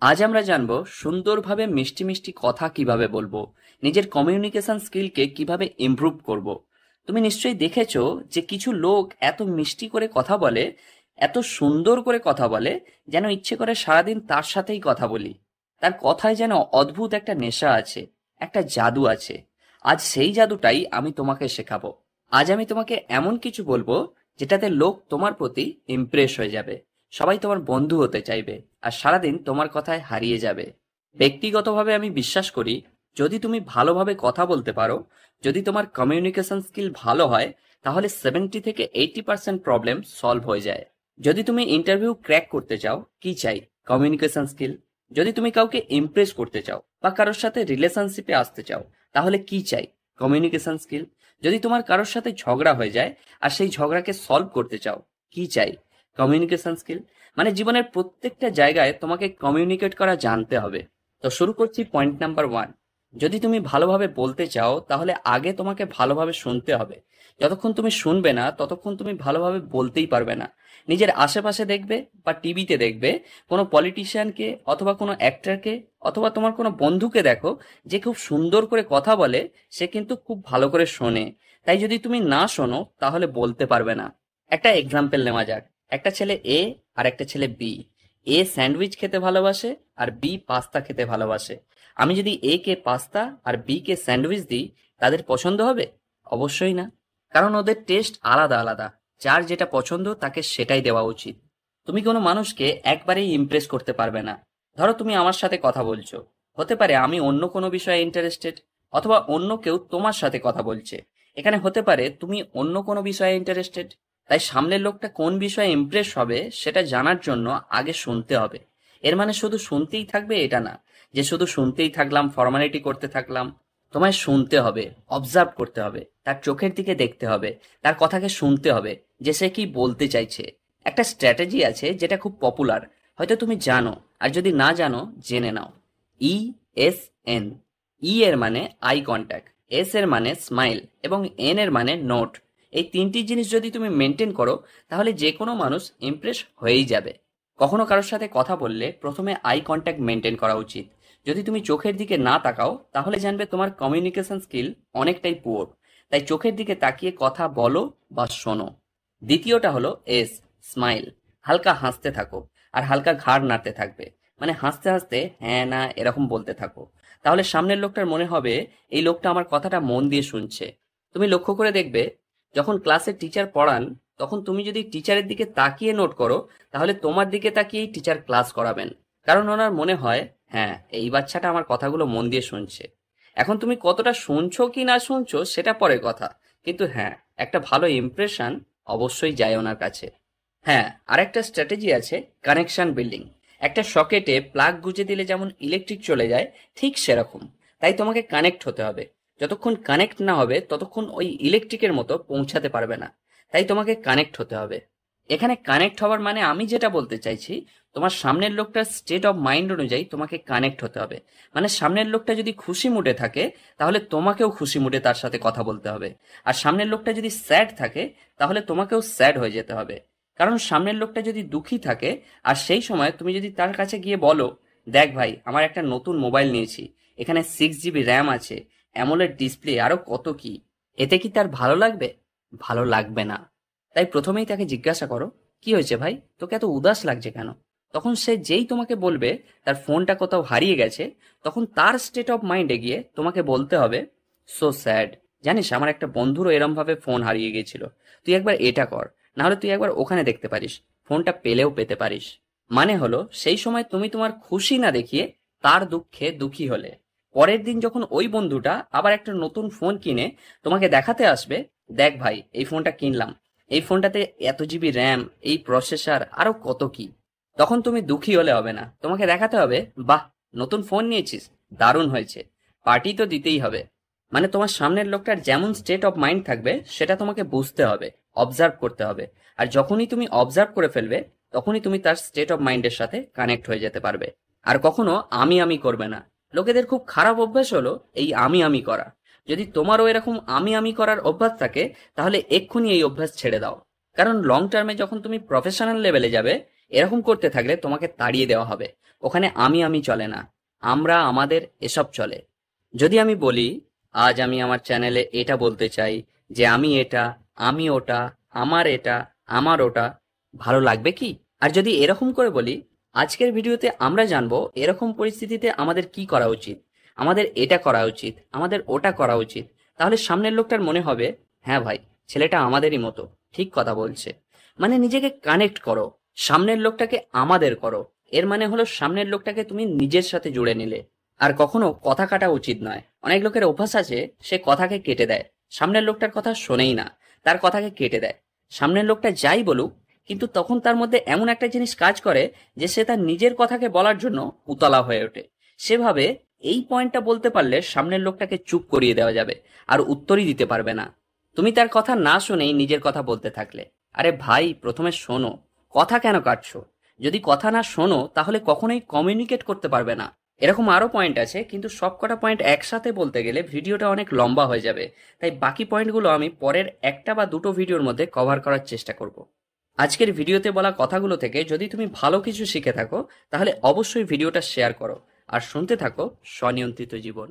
আজ আমরা জানবো সুন্দরভাবে মিষ্টি মিষ্টি কথা কিভাবে বলবো, নিজের কমিউনিকেশন স্কিলকে কিভাবে ইমপ্রুভ করব। তুমি নিশ্চয়ই দেখেছো যে কিছু লোক এত মিষ্টি করে কথা বলে, এত সুন্দর করে কথা বলে, যেন ইচ্ছে করে সারাদিন তার সাথেই কথা বলি। তার কথায় যেন অদ্ভুত একটা নেশা আছে, একটা জাদু আছে। আজ সেই জাদুটাই আমি তোমাকে শেখাবো। আজ আমি তোমাকে এমন কিছু বলবো যেটাতে লোক তোমার প্রতি ইমপ্রেস হয়ে যাবে, সবাই তোমার বন্ধু হতে চাইবে, আর সারাদিন তোমার কথায় হারিয়ে যাবে। ব্যক্তিগতভাবে আমি বিশ্বাস করি, যদি তুমি ভালোভাবে কথা বলতে পারো, যদি তোমার কমিউনিকেশন স্কিল ভালো হয়, তাহলে 70 থেকে 80% প্রবলেম সলভ হয়ে যায়। যদি তুমি ইন্টারভিউ ক্র্যাক করতে চাও, কি চাই? Communication skill. যদি তুমি কাউকে ইমপ্রেস করতে চাও বা কারোর সাথে রিলেশনশিপে আসতে চাও, তাহলে কি চাই? Communication skill. যদি তোমার কারোর সাথে ঝগড়া হয়ে যায় আর সেই ঝগড়াকে সলভ করতে চাও, কি চাই? Communication skill. মানে জীবনের প্রত্যেকটা জায়গায় তোমাকে কমিউনিকেট করা জানতে হবে। তো শুরু করছি পয়েন্ট নাম্বার 1। যদি তুমি ভালোভাবে বলতে চাও, তাহলে আগে তোমাকে ভালোভাবে শুনতে হবে। যতক্ষণ তুমি শুনবে না, ততক্ষণ তুমি ভালোভাবে বলতেই পারবে না। নিজের আশেপাশে দেখবে বা টিভিতে দেখবে কোনো পলিটিশিয়ানকে অথবা কোনো অ্যাক্টরকে অথবা তোমার কোনো বন্ধুকে দেখো যে খুব সুন্দর করে কথা বলে, সে কিন্তু খুব ভালো করে শোনে। তাই যদি তুমি না শোনো, তাহলে বলতে পারবে না। একটা এক্সাম্পল নেওয়া যাক। একটা ছেলে এ আর একটা ছেলে বি। এ স্যান্ডউইচ খেতে ভালোবাসে আর বি পাস্তা খেতে ভালোবাসে। আমি যদি এ কে পাস্তা আর বি কে স্যান্ডউইচ দিই, তাদের পছন্দ হবে? অবশ্যই না। কারণ ওদের টেস্ট আলাদা আলাদা। যার যেটা পছন্দ তাকে সেটাই দেওয়া উচিত। তুমি কোনো মানুষকে একবারেই ইমপ্রেস করতে পারবে না। ধরো তুমি আমার সাথে কথা বলছো, হতে পারে আমি অন্য কোনো বিষয়ে ইন্টারেস্টেড, অথবা অন্য কেউ তোমার সাথে কথা বলছে। এখানে হতে পারে তুমি অন্য কোনো বিষয়ে ইন্টারেস্টেড। তাই সামনের লোকটা কোন বিষয়ে ইমপ্রেস হবে সেটা জানার জন্য আগে শুনতে হবে। এর মানে শুধু শুনতেই থাকবে এটা না, যে শুধু শুনতেই থাকলাম, ফর্মালিটি করতে থাকলাম। তোমায় শুনতে হবে, অবজার্ভ করতে হবে, তার চোখের দিকে দেখতে হবে, তার কথাকে শুনতে হবে যে সে কি বলতে চাইছে। একটা স্ট্র্যাটেজি আছে যেটা খুব পপুলার, হয়তো তুমি জানো, আর যদি না জানো জেনে নাও। ESN। ই এর মানে আই কন্ট্যাক্ট, এস এর মানে স্মাইল এবং এন এর মানে নোট। এই তিনটি জিনিস যদি তুমি মেনটেন করো, তাহলে যে কোনো মানুষ ইমপ্রেস হয়েই যাবে। কখনো কারোর সাথে কথা বললে প্রথমে আই কন্ট্যাক্ট মেনটেন করা উচিত। যদি তুমি চোখের দিকে না তাকাও, তাহলে জানবে তোমার কমিউনিকেশন স্কিল অনেকটাই পুয়ার। তাই চোখের দিকে তাকিয়ে কথা বলো বা শোনো। দ্বিতীয়টা হলো এস, স্মাইল। হালকা হাসতে থাকো আর হালকা ঘাড় নাড়তে থাকবে। মানে হাসতে হাসতে হ্যাঁ না এরকম বলতে থাকো। তাহলে সামনের লোকটার মনে হবে এই লোকটা আমার কথাটা মন দিয়ে শুনছে। তুমি লক্ষ্য করে দেখবে, যখন ক্লাসে টিচার পড়ান, তখন তুমি যদি টিচারের দিকে তাকিয়ে নোট করো, তাহলে তোমার দিকে তাকিয়েই টিচার ক্লাস করাবেন। কারণ ওনার মনে হয় হ্যাঁ, এই বাচ্চাটা আমার কথাগুলো মন দিয়ে শুনছে। এখন তুমি কতটা শুনছো কি না শুনছো সেটা পরের কথা, কিন্তু হ্যাঁ, একটা ভালো ইমপ্রেশন অবশ্যই যায় ওনার কাছে। হ্যাঁ, আরেকটা স্ট্র্যাটেজি আছে, কানেকশন বিল্ডিং। একটা সকেটে প্লাগ গুঁজে দিলে যেমন ইলেকট্রিক চলে যায়, ঠিক সেরকম। তাই তোমাকে কানেক্ট হতে হবে। যতক্ষণ কানেক্ট না হবে, ততক্ষণ ওই ইলেকট্রিকের মতো পৌঁছাতে পারবে না। তাই তোমাকে কানেক্ট হতে হবে। এখানে কানেক্ট হওয়ার মানে আমি যেটা বলতে চাইছি, তোমার সামনের লোকটার স্টেট অফ মাইন্ড অনুযায়ী তোমাকে কানেক্ট হতে হবে। মানে সামনের লোকটা যদি খুশি মুডে থাকে, তাহলে তোমাকেও খুশি মুডে তার সাথে কথা বলতে হবে। আর সামনের লোকটা যদি স্যাড থাকে, তাহলে তোমাকেও স্যাড হয়ে যেতে হবে। কারণ সামনের লোকটা যদি দুঃখী থাকে, আর সেই সময় তুমি যদি তার কাছে গিয়ে বলো, দেখ ভাই, আমার একটা নতুন মোবাইল নিয়েছি, এখানে 6 GB র্যাম আছে, অ্যামোলেড ডিসপ্লে, আরো কত কি, এতে কি তার ভালো লাগবে? ভালো লাগবে না। তাই প্রথমেই তাকে জিজ্ঞাসা করো, কি হয়েছে ভাই, তোকে এত উদাস লাগছে কেন? তখন সে যেই তোমাকে বলবে তার ফোনটা কোথাও হারিয়ে গেছে, তখন তার স্টেট অফ মাইন্ডে গিয়ে তোমাকে বলতে হবে, সো স্যাড, জানিস আমার একটা বন্ধুরও এরম ভাবে ফোন হারিয়ে গেছিল, তুই একবার এটা কর, না হলে তুই একবার ওখানে দেখতে পারিস, ফোনটা পেলেও পেতে পারিস। মানে হলো, সেই সময় তুমি তোমার খুশি না দেখিয়ে তার দুঃখে দুঃখী হলে। পরের দিন যখন ওই বন্ধুটা আবার একটা নতুন ফোন কিনে তোমাকে দেখাতে আসবে, দেখ ভাই, এই ফোনটা কিনলাম, এই ফোনটাতে এত জিবি র্যাম, এই প্রসেসর, আরো কত কি, তখন তুমি দুঃখী হলে হবে না, তোমাকে দেখাতে হবে, বাহ, নতুন ফোন নিয়েছিস, দারুণ হয়েছে, পার্টি তো দিতেই হবে। মানে তোমার সামনের লোকটার যেমন স্টেট অফ মাইন্ড থাকবে সেটা তোমাকে বুঝতে হবে, অবজার্ভ করতে হবে। আর যখনই তুমি অবজার্ভ করে ফেলবে, তখনই তুমি তার স্টেট অফ মাইন্ডের সাথে কানেক্ট হয়ে যেতে পারবে। আর কখনো আমি আমি করবে না। লোকেদের খুব খারাপ অভ্যাস হলো এই আমি আমি করা। যদি তোমারও এরকম আমি আমি করার অভ্যাস থাকে, তাহলে এক্ষুনি এই অভ্যাস ছেড়ে দাও। কারণ লং টার্মে যখন তুমি প্রফেশনাল লেভেলে যাবে, এরকম করতে থাকলে তোমাকে তাড়িয়ে দেওয়া হবে। ওখানে আমি চলে না, আমরা আমাদের এসব চলে। যদি আমি বলি আজ আমি আমার চ্যানেলে এটা বলতে চাই যে আমি এটা, আমি ওটা, আমার এটা, আমার ওটা, ভালো লাগবে কি? আর যদি এরকম করে বলি আজকের ভিডিওতে আমরা জানবো এরকম পরিস্থিতিতে আমাদের কি করা উচিত, আমাদের এটা করা উচিত, আমাদের ওটা করা উচিত, তাহলে সামনের লোকটার মনে হবে হ্যাঁ ভাই, ছেলেটা আমাদেরই মতো, ঠিক কথা বলছে। মানে নিজেকে কানেক্ট করো, সামনের লোকটাকে আমাদের করো। এর মানে হলো সামনের লোকটাকে তুমি নিজের সাথে জুড়ে নিলে। আর কখনো কথা কাটা উচিত নয়। অনেক লোকের অভ্যাস আছে সে কথাকে কেটে দেয়, সামনের লোকটার কথা শোনেই না, তার কথাকে কেটে দেয়। সামনের লোকটা যাই বলুক, কিন্তু তখন তার মধ্যে এমন একটা জিনিস কাজ করে যে সে তার নিজের কথাকে বলার জন্য উতলা হয়ে ওঠে। সেভাবে এই পয়েন্টটা বলতে পারলে সামনের লোকটাকে চুপ করিয়ে দেওয়া যাবে, আর উত্তরই দিতে পারবে না। তুমি তার কথা না শুনেই নিজের কথা বলতে থাকলে। আরে ভাই, প্রথমে শোনো, কথা কেন কাটছো? যদি কথা না শোনো তাহলে কখনোই কমিউনিকেট করতে পারবে না। এরকম আরো পয়েন্ট আছে, কিন্তু সবকটা পয়েন্ট একসাথে বলতে গেলে ভিডিওটা অনেক লম্বা হয়ে যাবে। তাই বাকি পয়েন্টগুলো আমি পরের একটা বা দুটো ভিডিওর মধ্যে কভার করার চেষ্টা করব। আজকের ভিডিওতে বলা কথাগুলো থেকে যদি তুমি ভালো কিছু শিখে থাকো তাহলে অবশ্যই ভিডিওটা শেয়ার করো আর শুনতে থাকো স্বনিয়ন্ত্রিত জীবন।